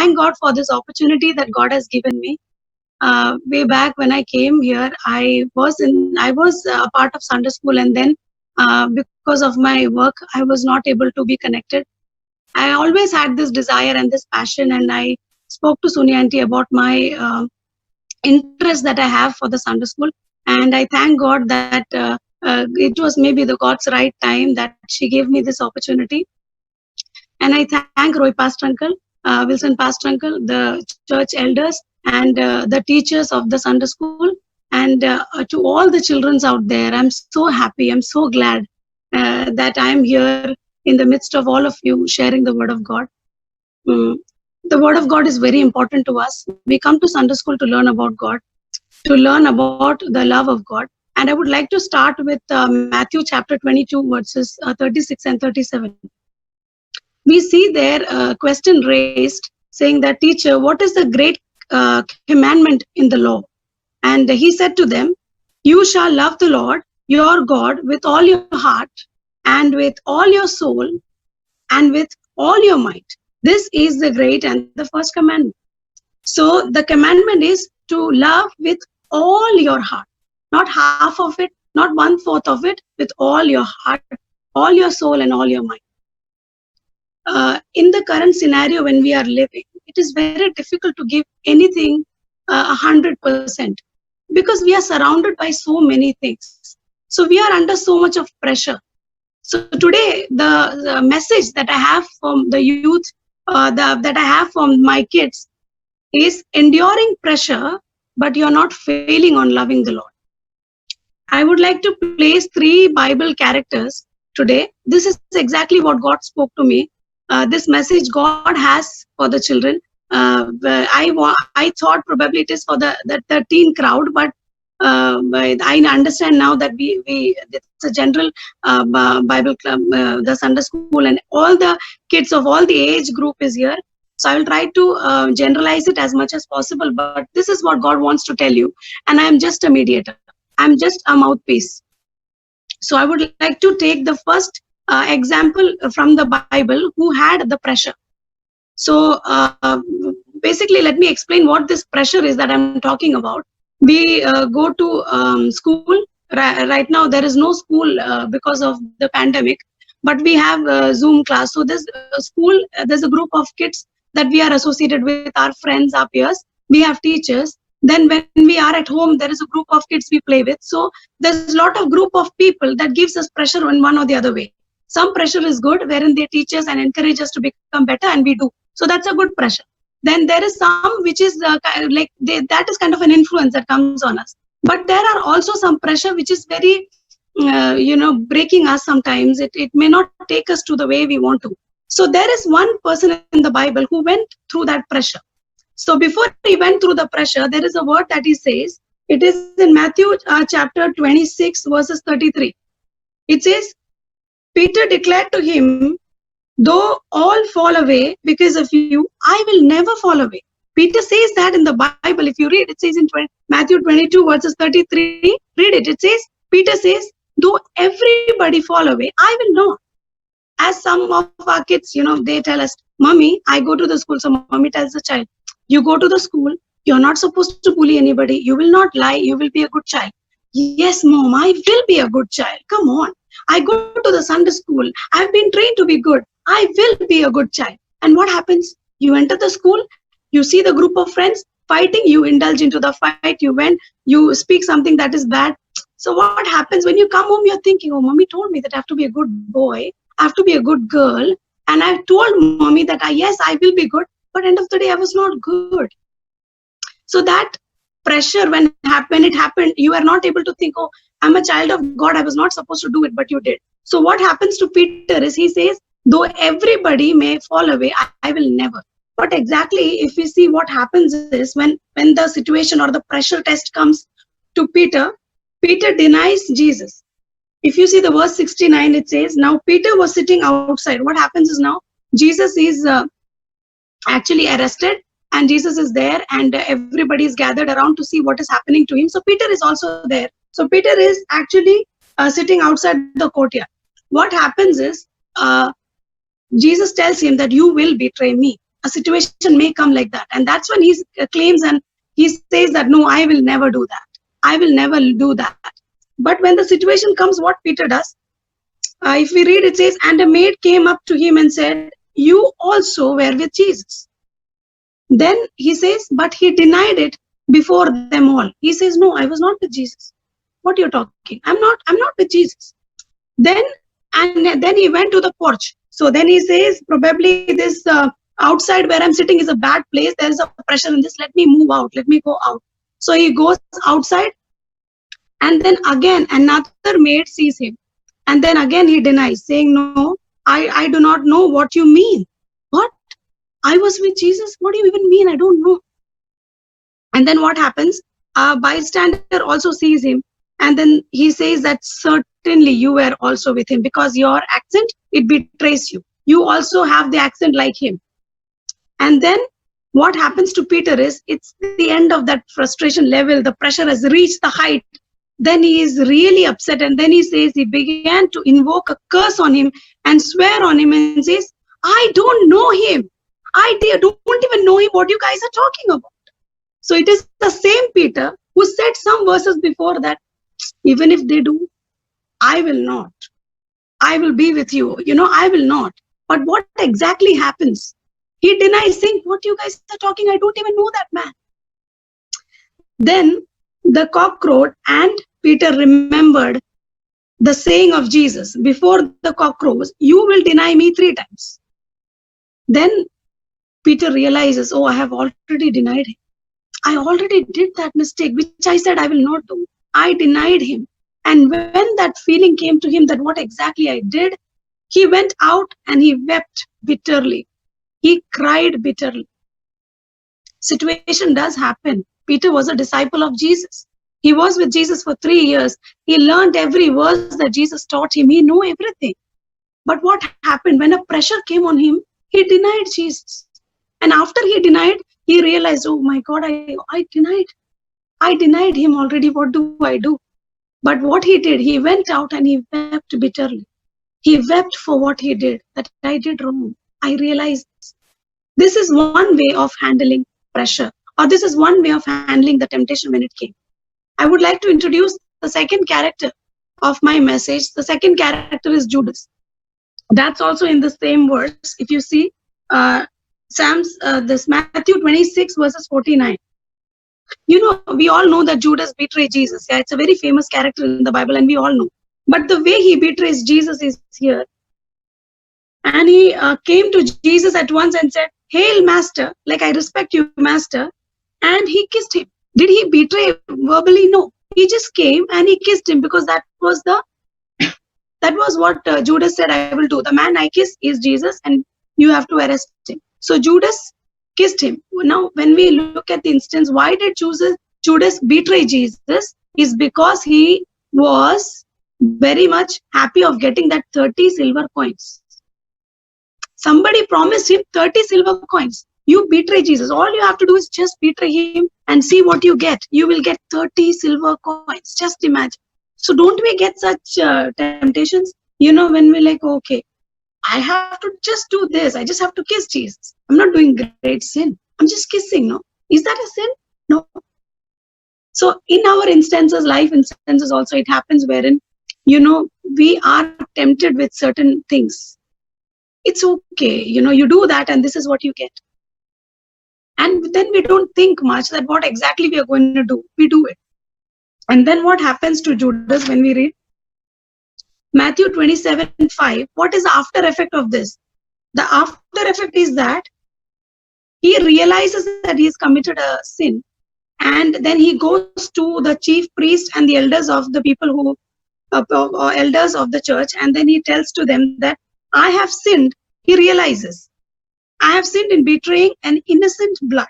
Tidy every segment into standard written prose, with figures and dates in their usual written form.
thank God for this opportunity that God has given me. Way back when I came here, I was a part of Sunday school, and then because of my work, I was not able to be connected. I always had this desire and this passion, and I spoke to Sonia Auntie about my interest that I have for the Sunday school, and I thank God that it was maybe the God's right time that she gave me this opportunity. And I thank Roy Pastor Uncle, Wilson Pastor Uncle, the church elders, and the teachers of the Sunday school, and to all the children out there. I'm so happy. I'm so glad that I'm here in the midst of all of you sharing the word of God. Mm. The word of God is very important to us. We come to Sunday school to learn about God, to learn about the love of God. And I would like to start with Matthew chapter 22, verses 36 and 37. We see there a question raised saying that, teacher, what is the great commandment in the law? And he said to them, you shall love the Lord your God with all your heart and with all your soul and with all your might. This is the great and the first commandment. So the commandment is to love with all your heart, not half of it, not 1/4 of it, with all your heart, all your soul, and all your mind. In the current scenario when we are living, it is very difficult to give anything 100% because we are surrounded by so many things. So we are under so much of pressure. So today, the message that I have from the youth, that I have from my kids, is enduring pressure, but you're not failing on loving the Lord. I would like to place 3 Bible characters today. This is exactly what God spoke to me. This message God has for the children. I thought probably it is for the teen crowd, but I understand now that it's a general Bible club, the Sunday school, and all the kids of all the age group is here. So I will try to generalize it as much as possible, but this is what God wants to tell you. And I am just a mediator. I'm just a mouthpiece. So I would like to take the first example from the Bible who had the pressure. So basically, let me explain what this pressure is that I'm talking about. We go to school. Right now, there is no school because of the pandemic, but we have Zoom class. So there's a school, there's a group of kids that we are associated with, our friends, our peers. We have teachers. Then when we are at home, there is a group of kids we play with. So there's a lot of group of people that gives us pressure in one or the other way. Some pressure is good, wherein they teach us and encourage us to become better, and we do. So that's a good pressure. Then there is some which is that is kind of an influence that comes on us. But there are also some pressure which is very, breaking us sometimes. It may not take us to the way we want to. So there is one person in the Bible who went through that pressure. So before he went through the pressure, there is a word that he says. It is in Matthew chapter 26, verses 33. It says, Peter declared to him, though all fall away because of you, I will never fall away. Peter says that in the Bible. If you read, it says in Matthew 22, verses 33, read it. It says, Peter says, though everybody fall away, I will not. As some of our kids, they tell us, Mommy, I go to the school. So Mommy tells the child, you go to the school, you're not supposed to bully anybody. You will not lie. You will be a good child. Yes, Mom, I will be a good child. Come on. I go to the Sunday school. I've been trained to be good. I will be a good child. And what happens? You enter the school, you see the group of friends fighting, you indulge into the fight, you speak something that is bad. So what happens when you come home, you're thinking, oh, Mommy told me that I have to be a good boy, I have to be a good girl. And I told Mommy that, yes, I will be good. But end of the day, I was not good. So that pressure, when it happened, you are not able to think, oh, I'm a child of God. I was not supposed to do it, but you did. So what happens to Peter is he says, though everybody may fall away, I will never. But exactly, if we see what happens is when the situation or the pressure test comes to Peter denies Jesus. If you see the verse 69, it says, now Peter was sitting outside. What happens is now Jesus is actually arrested, and Jesus is there, and everybody is gathered around to see what is happening to him. So Peter is also there. So Peter is actually sitting outside the courtyard. What happens is Jesus tells him that you will betray me. a situation may come like that. And that's when he claims and he says that, no, I will never do that. I will never do that. But when the situation comes, what Peter does, if we read, it says, and a maid came up to him and said, you also were with Jesus. Then he says, but he denied it before them all. He says, no, I was not with Jesus. What you're talking? I'm not with Jesus. Then he went to the porch. So then he says, probably this outside where I'm sitting is a bad place. There is a pressure in this. Let me move out. Let me go out. So he goes outside, and then again another maid sees him, and then again he denies, saying, no, I do not know what you mean. What? I was with Jesus? What do you even mean? I don't know. And then what happens? A bystander also sees him, and then he says that certainly you were also with him, because your accent, it betrays you. You also have the accent like him. And then what happens to Peter is, it's the end of that frustration level. The pressure has reached the height. Then he is really upset, and then he says, he began to invoke a curse on him and swear on him and says, I don't know him. I don't even know him. What you guys are talking about? So it is the same Peter who said some verses before that, even if they do, I will not. I will be with you. I will not. But what exactly happens? He denies, saying, what you guys are talking? I don't even know that man. Then the cock crowed, and Peter remembered the saying of Jesus, before the cock crows, you will deny me 3 times. Then Peter realizes, oh, I have already denied him. I already did that mistake, which I said I will not do. I denied him. And when that feeling came to him that what exactly I did, he went out and he wept bitterly. He cried bitterly. Situation does happen. Peter was a disciple of Jesus. He was with Jesus for 3 years. He learned every verse that Jesus taught him. He knew everything. But what happened? When a pressure came on him, he denied Jesus. And after he denied, he realized, oh my God, I denied him already. What do I do? But what he did, he went out and he wept bitterly. He wept for what he did, that I did wrong. I realized this is one way of handling pressure, or this is one way of handling the temptation when it came. I would like to introduce the second character of my message. The second character is Judas. That's also in the same verse. If you see, this Matthew 26 verses 49. We all know that Judas betrayed Jesus. Yeah, it's a very famous character in the Bible, and we all know. But the way he betrays Jesus is here. And he came to Jesus at once and said, Hail, Master, like I respect you, Master. And he kissed him. Did he betray verbally? No. He just came and he kissed him, because that was what Judas said, I will do. The man I kiss is Jesus, and you have to arrest him. So Judas kissed him. Now, when we look at the instance, why did Judas betray Jesus? Is because he was very much happy of getting that 30 silver coins. Somebody promised him 30 silver coins. You betray Jesus. All you have to do is just betray him and see what you get. You will get 30 silver coins. Just imagine. So don't we get such temptations? When we're like, okay, I have to just do this. I just have to kiss Jesus. I'm not doing great sin. I'm just kissing. No. Is that a sin? No. So in our instances, life instances also, it happens wherein, we are tempted with certain things. It's okay. You do that and this is what you get. And then we don't think much that what exactly we are going to do. We do it. And then what happens to Judas when we read Matthew 27:5? What is the after effect of this? The after effect is that he realizes that he's committed a sin. And then he goes to the chief priest and the elders of the people who, elders of the church. And then he tells to them that I have sinned. He realizes, I have sinned in betraying an innocent blood.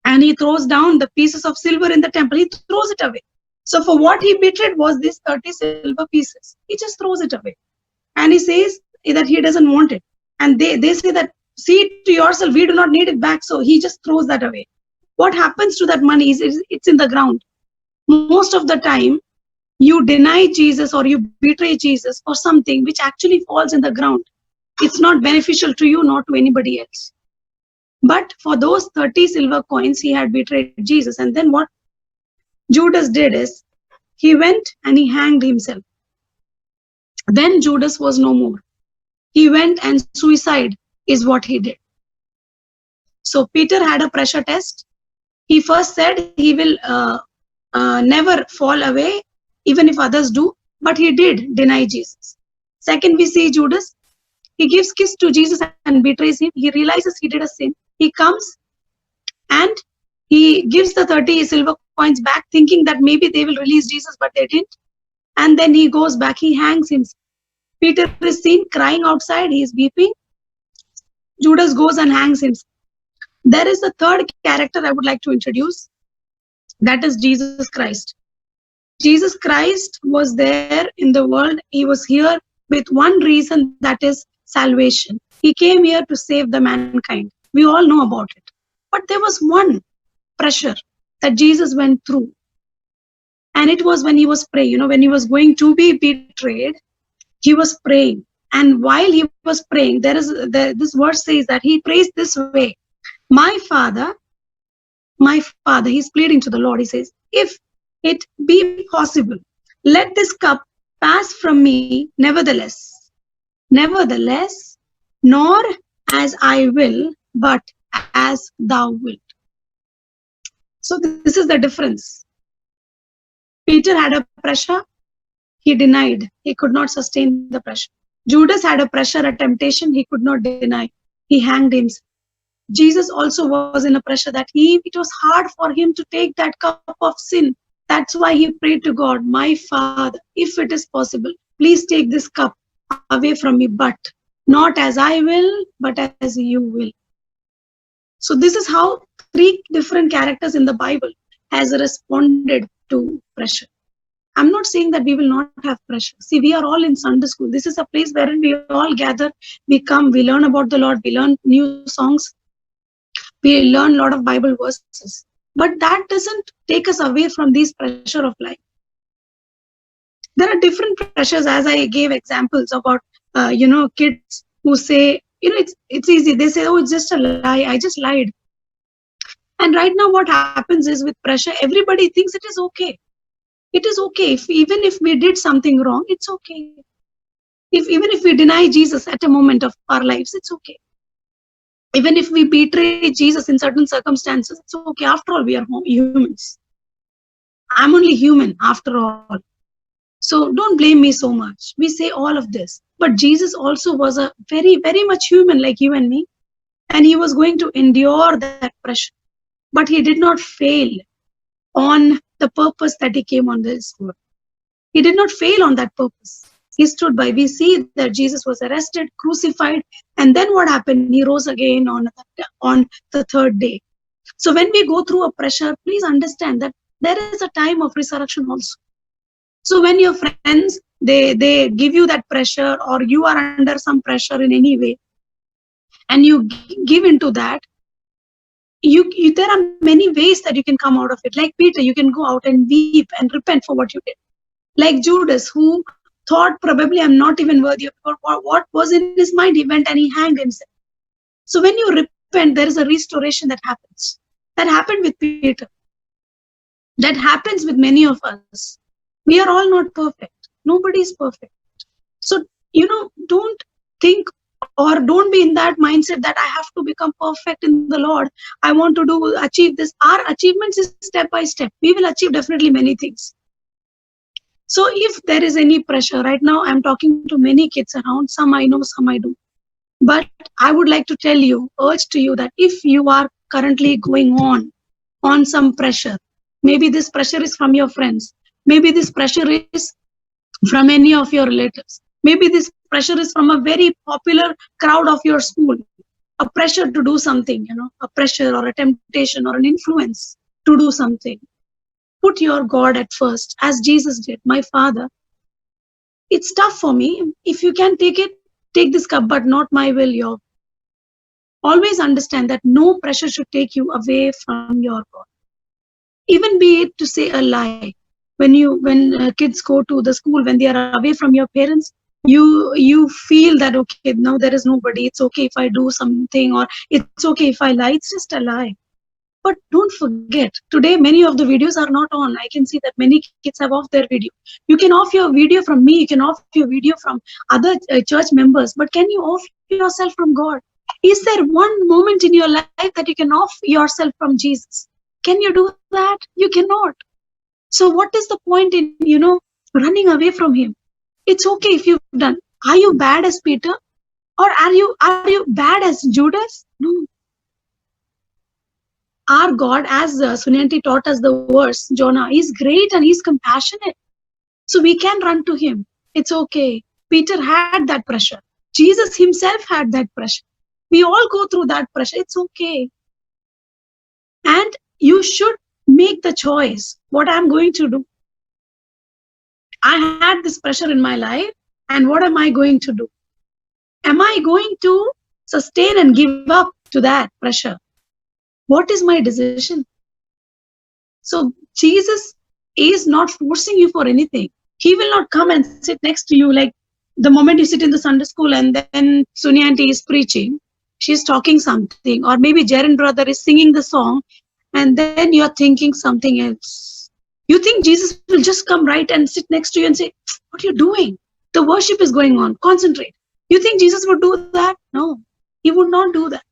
And he throws down the pieces of silver in the temple. He throws it away. So for what he betrayed was these 30 silver pieces. He just throws it away. And he says that he doesn't want it. And they say that, see it to yourself, we do not need it back. So he just throws that away. What happens to that money is it's in the ground. Most of the time, you deny Jesus or you betray Jesus for something which actually falls in the ground. It's not beneficial to you, nor to anybody else. But for those 30 silver coins, he had betrayed Jesus. And then what Judas did is, he went and he hanged himself. Then Judas was no more. He went and suicide is what he did. So Peter had a pressure test. He first said he will never fall away, even if others do, but he did deny Jesus. Second, we see Judas. He gives kiss to Jesus and betrays him. He realizes he did a sin. He comes and he gives the 30 silver coins back, thinking that maybe they will release Jesus, but they didn't. And then he goes back, he hangs himself. Peter is seen crying outside, he is weeping. Judas goes and hangs himself. There is a third character I would like to introduce. That is Jesus Christ. Jesus Christ was there in the world. He was here with one reason, that is salvation. He came here to save the mankind. We all know about it. But there was one pressure that Jesus went through. And it was when he was praying. When he was going to be betrayed, he was praying. And while he was praying, this verse says that he prays this way. My Father, he's pleading to the Lord. He says, if it be possible, let this cup pass from me, nevertheless, nor as I will, but as thou wilt. So this is the difference. Peter had a pressure. He denied. He could not sustain the pressure. Judas had a pressure, a temptation. He could not deny. He hanged himself. Jesus also was in a pressure that it was hard for him to take that cup of sin. That's why he prayed to God, my Father, if it is possible, please take this cup away from me, but not as I will, but as you will. So this is how 3 different characters in the Bible has responded to pressure. I'm not saying that we will not have pressure. See, we are all in Sunday school. This is a place where we all gather, we come, we learn about the Lord, we learn new songs, we learn a lot of Bible verses. But that doesn't take us away from these pressure of life. There are different pressures, as I gave examples about, kids who say, it's easy. They say, oh, it's just a lie. I just lied. And right now what happens is with pressure, everybody thinks it is okay. It is okay. Even if we did something wrong, it's okay. Even if we deny Jesus at a moment of our lives, it's okay. Even if we betray Jesus in certain circumstances, it's okay. After all, we are humans. I'm only human after all. So don't blame me so much. We say all of this. But Jesus also was a very, very much human like you and me. And he was going to endure that pressure. But he did not fail on the purpose that he came on this world. He did not fail on that purpose. He stood by. We see that Jesus was arrested, crucified, and then what happened? He rose again on the 3rd day. So when we go through a pressure, please understand that there is a time of resurrection also. So when your friends, they give you that pressure, or you are under some pressure in any way, and you give into that, there are many ways that you can come out of it. Like Peter, you can go out and weep and repent for what you did. Like Judas, who thought probably I'm not even worthy of what was in his mind, he went and he hanged himself. So when you repent, there is a restoration that happens. That happened with Peter. That happens with many of us. We are all not perfect. Nobody is perfect. So, don't think or don't be in that mindset that I have to become perfect in the Lord. I want to achieve this. Our achievements is step by step. We will achieve definitely many things. So if there is any pressure, right now I'm talking to many kids around, some I know, some I do. But I would like to urge to you that if you are currently going on some pressure, maybe this pressure is from your friends, maybe this pressure is from any of your relatives, maybe this pressure is from a very popular crowd of your school, a pressure to do something, a pressure or a temptation or an influence to do something. Put your God at first, as Jesus did. My Father, it's tough for me. If you can take it, take this cup, but not my will, your will. Always understand that no pressure should take you away from your God. Even be it to say a lie. When kids go to the school, when they are away from your parents, You feel that, okay, now there is nobody, it's okay if I do something, or it's okay if I lie. It's just a lie. But don't forget, today many of the videos are not on. I can see that many kids have off their video. You can off your video from me, you can off your video from other church members, but can you off yourself from God? Is there one moment in your life that you can off yourself from Jesus? Can you do that? You cannot. So what is the point in, running away from him? It's okay if you've done. Are you bad as Peter? Or are you bad as Judas? No. Our God, as Sunyanti taught us the verse, Jonah, is great and he's compassionate. So we can run to him. It's okay. Peter had that pressure. Jesus himself had that pressure. We all go through that pressure. It's okay. And you should make the choice what I'm going to do. I had this pressure in my life, and what am I going to do? Am I going to sustain and give up to that pressure? What is my decision? So Jesus is not forcing you for anything. He will not come and sit next to you like the moment you sit in the Sunday school and then Sunyanti is preaching, she's talking something, or maybe Jaren brother is singing the song, and then you're thinking something else. You think Jesus will just come right and sit next to you and say, what are you doing? The worship is going on. Concentrate. You think Jesus would do that? No, he would not do that.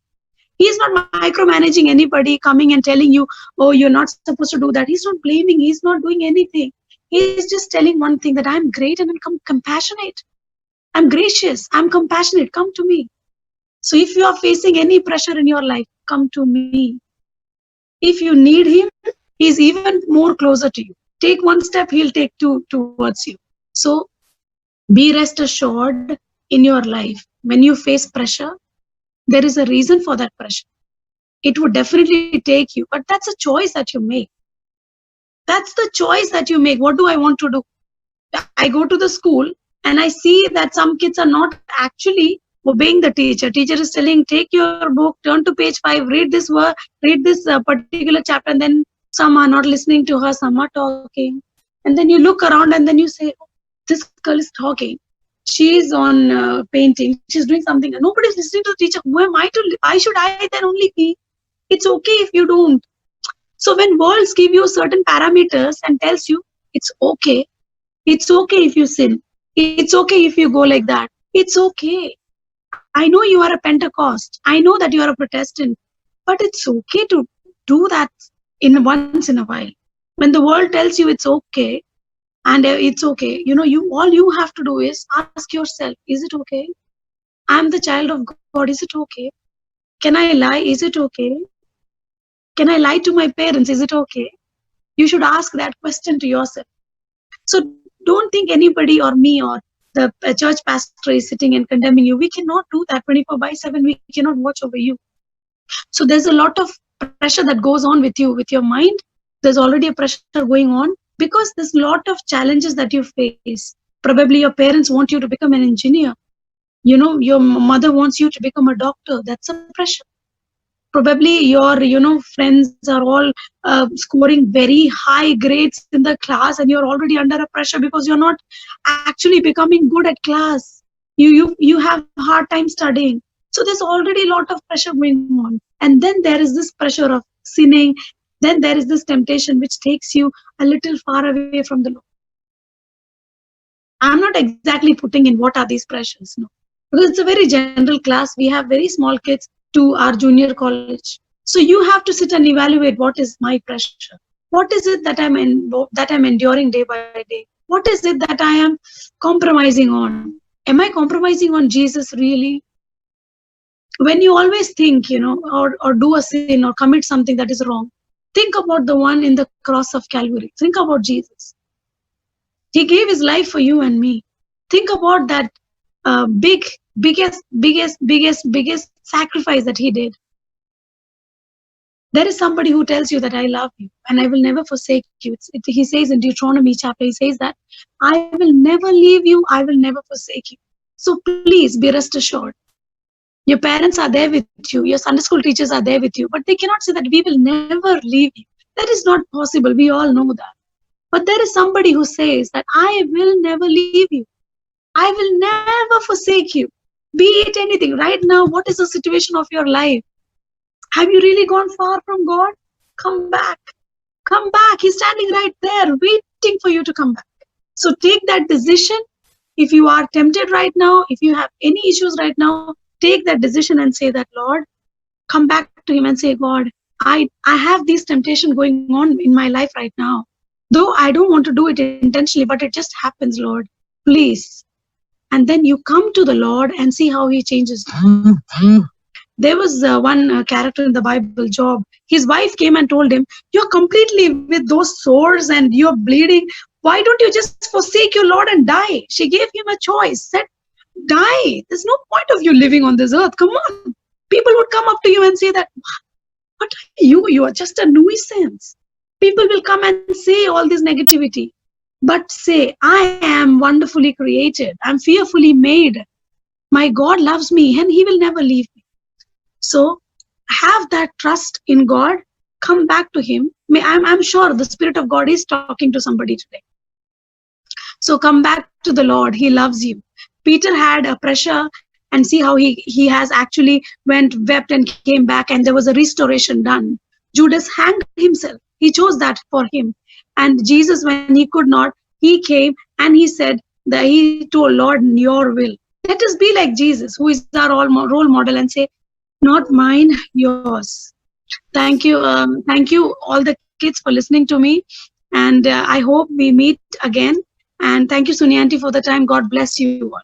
He is not micromanaging anybody, coming and telling you, oh, you're not supposed to do that. He's not blaming. He's not doing anything. He is just telling one thing, that I'm great and I'm compassionate. I'm gracious. I'm compassionate. Come to me. So if you are facing any pressure in your life, come to me. If you need him, he's even more closer to you. Take one step, he'll take two towards you. So be rest assured in your life, when you face pressure, there is a reason for that pressure. It would definitely take you, but that's a choice that you make. That's the choice that you make. What do I want to do? I go to the school and I see that some kids are not actually obeying the teacher. Teacher is telling, take your book, turn to page 5, read this word, read this particular chapter, and then some are not listening to her, some are talking. And then you look around and then you say, oh, this girl is talking. She is on painting. She's doing something. Nobody's listening to the teacher. Who am I to? Why should I then only be? It's okay if you don't. So when worlds give you certain parameters and tells you it's okay if you sin. It's okay if you go like that. It's okay. I know you are a Pentecost. I know that you are a Protestant, but it's okay to do that once in a while. When the world tells you it's okay, and it's okay, all you have to do is ask yourself, is it okay? I'm the child of God. Is it okay? Can I lie? Is it okay? Can I lie to my parents? Is it okay? You should ask that question to yourself. So don't think anybody or me or the church pastor is sitting and condemning you. We cannot do that 24/7. We cannot watch over you. So there's a lot of pressure that goes on with you, with your mind. There's already a pressure going on because there's a lot of challenges that you face. Probably your parents want you to become an engineer. Your mother wants you to become a doctor. That's a pressure. Probably your friends are all scoring very high grades in the class, and you're already under a pressure because you're not actually becoming good at class. You have a hard time studying. So there's already a lot of pressure going on. And then there is this pressure of sinning. Then there is this temptation which takes you a little far away from the Lord. I'm not exactly putting in what are these pressures, no. Because it's a very general class. We have very small kids to our junior college. So you have to sit and evaluate, what is my pressure? What is it that I'm enduring day by day? What is it that I am compromising on? Am I compromising on Jesus really? When you always think, or do a sin or commit something that is wrong, think about the one in the cross of Calvary. Think about Jesus. He gave his life for you and me. Think about that biggest sacrifice that he did. There is somebody who tells you that I love you and I will never forsake you. He says in Deuteronomy chapter, he says that I will never leave you, I will never forsake you. So please be rest assured. Your parents are there with you, your Sunday school teachers are there with you, but they cannot say that we will never leave you. That is not possible. We all know that. But there is somebody who says that I will never leave you. I will never forsake you. Be it anything. Right now, what is the situation of your life? Have you really gone far from God? Come back. Come back. He's standing right there, waiting for you to come back. So take that decision. If you are tempted right now, if you have any issues right now, take that decision and say that, Lord, come back to him and say, God, I have this temptation going on in my life right now. Though I don't want to do it intentionally, but it just happens, Lord. Please. And then you come to the Lord and see how he changes you. There was one character in the Bible, Job. His wife came and told him, you're completely with those sores and you're bleeding. Why don't you just forsake your Lord and die? She gave him a choice, said, die. There's no point of you living on this earth. Come on. People would come up to you and say that, what are you? You are just a nuisance. People will come and say all this negativity. But say, I am wonderfully created. I'm fearfully made. My God loves me and he will never leave me. So have that trust in God. Come back to him. I'm sure the Spirit of God is talking to somebody today. So come back to the Lord. He loves you. Peter had a pressure, and see how he has actually wept and came back, and there was a restoration done. Judas hanged himself. He chose that for him. And Jesus, when he could not, he came and he said that he told, Lord, your will. Let us be like Jesus, who is our role model, and say, not mine, yours. Thank you. Thank you, all the kids, for listening to me. And I hope we meet again. And thank you, Sunyanti, for the time. God bless you all.